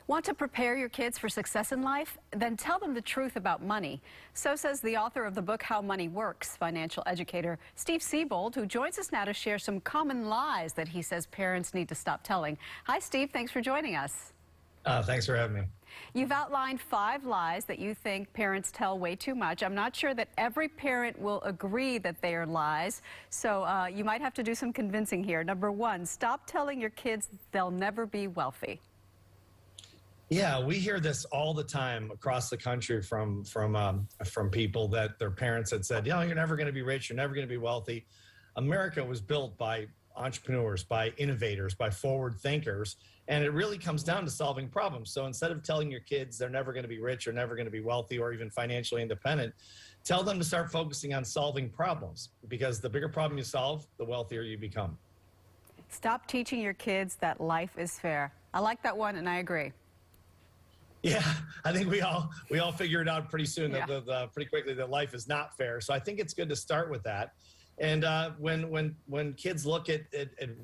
Want to prepare your kids for success in life? Then tell them the truth about money. So says the author of the book, How Money Works, financial educator Steve Siebold, who joins us now to share some common lies that he says parents need to stop telling. Hi, Steve. Thanks for joining us. Thanks for having me. You've outlined 5 lies that you think parents tell way too much. I'm not sure that every parent will agree that they are lies, so you might have to do some convincing here. Number 1, stop telling your kids they'll never be wealthy. Yeah, we hear this all the time across the country from people that their parents had said, you're never going to be rich, you're never going to be wealthy. America was built by entrepreneurs, by innovators, by forward thinkers, and it really comes down to solving problems. So instead of telling your kids they're never going to be rich or never going to be wealthy or even financially independent, tell them to start focusing on solving problems, because the bigger problem you solve, the wealthier you become. Stop teaching your kids that life is fair. I like that one, and I agree. Yeah, I think we all figure it out pretty soon, Yeah. pretty quickly, that life is not fair. So I think it's good to start with that. And when kids look at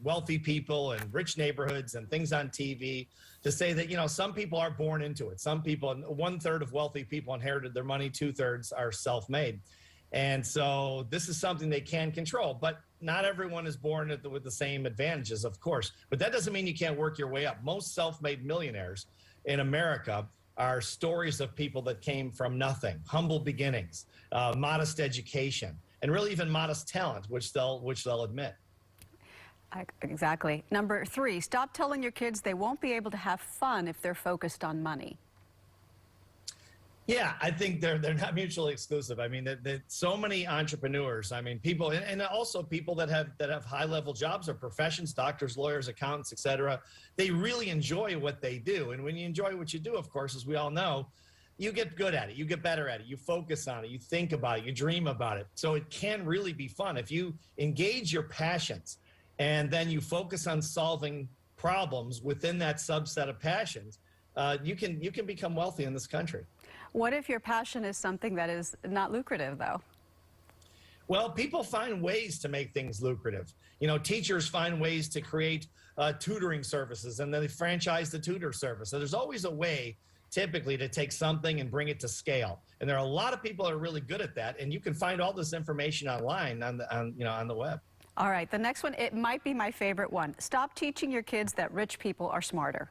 wealthy people and rich neighborhoods and things on TV, to say that, some people are born into it. Some people, 1/3 of wealthy people inherited their money, 2/3 are self-made. And so this is something they can control, but not everyone is born with the same advantages, of course. But that doesn't mean you can't work your way up. Most self-made millionaires in America are stories of people that came from nothing, humble beginnings, modest education, and really even modest talent, which they'll admit. Exactly. Number 3, stop telling your kids they won't be able to have fun if they're focused on money. Yeah, I think they're not mutually exclusive. I mean, so many entrepreneurs. I mean, people, and also people that have high-level jobs or professions, doctors, lawyers, accountants, etc. They really enjoy what they do, and when you enjoy what you do, of course, as we all know, you get good at it, you get better at it, you focus on it, you think about it, you dream about it. So it can really be fun if you engage your passions, and then you focus on solving problems within that subset of passions. You can become wealthy in this country. What if your passion is something that is not lucrative, though? Well, people find ways to make things lucrative. Teachers find ways to create tutoring services, and then they franchise the tutor service. So there's always a way, typically, to take something and bring it to scale. And there are a lot of people that are really good at that, and you can find all this information online on the web. All right, the next one, it might be my favorite one. Stop teaching your kids that rich people are smarter.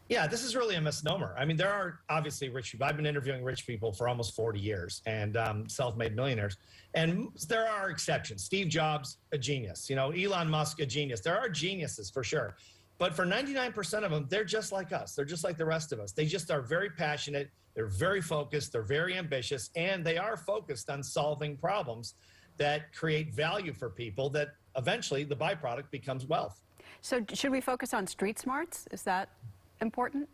Yeah, this is really a misnomer. I mean, there are obviously rich people. I've been interviewing rich people for almost 40 years, and self-made millionaires. And there are exceptions. Steve Jobs, a genius. Elon Musk, a genius. There are geniuses for sure. But for 99% of them, they're just like us. They're just like the rest of us. They just are very passionate. They're very focused. They're very ambitious. And they are focused on solving problems that create value for people, that eventually the byproduct becomes wealth. So should we focus on street smarts? Is that important?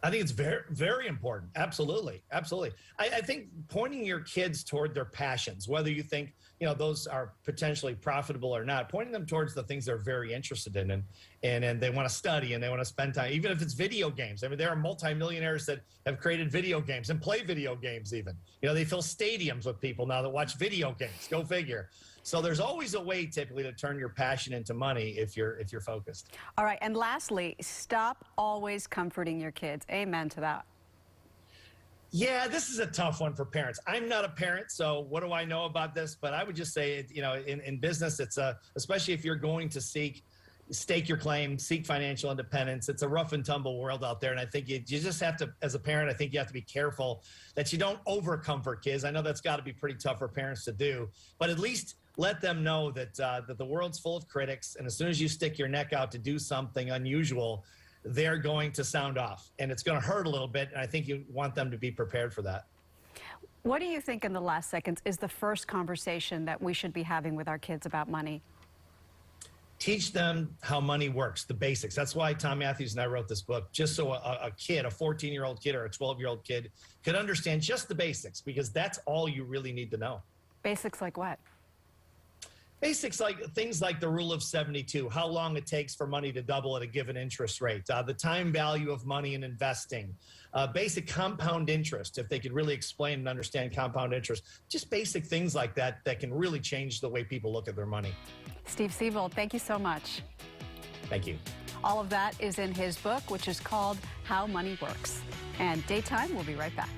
I think it's very, very important. Absolutely. Absolutely. I think pointing your kids toward their passions, whether you think, those are potentially profitable or not, pointing them towards the things they're very interested in and they want to study and they want to spend time, even if it's video games. I mean, there are multimillionaires that have created video games and play video games even. They fill stadiums with people now that watch video games. Go figure. So there's always a way, typically, to turn your passion into money if you're focused. All right, and lastly, stop always comforting your kids. Amen to that. Yeah, this is a tough one for parents. I'm not a parent, so what do I know about this? But I would just say, in business, it's especially if you're going to stake your claim, seek financial independence. It's a rough and tumble world out there, and I think you just have to, as a parent, I think you have to be careful that you don't over-comfort kids. I know that's got to be pretty tough for parents to do, but at least let them know that that the world's full of critics, and as soon as you stick your neck out to do something unusual, they're going to sound off, and it's going to hurt a little bit, and I think you want them to be prepared for that. What do you think, in the last seconds, is the first conversation that we should be having with our kids about money? Teach them how money works, the basics. That's why Tom Matthews and I wrote this book, just so a kid, a 14-year-old kid or a 12-year-old kid, could understand just the basics, because that's all you really need to know. Basics like what? Basics like things like the rule of 72, how long it takes for money to double at a given interest rate, the time value of money in investing, basic compound interest, if they could really explain and understand compound interest, just basic things like that that can really change the way people look at their money. Steve Siebold, thank you so much. Thank you. All of that is in his book, which is called How Money Works. And Daytime will be right back.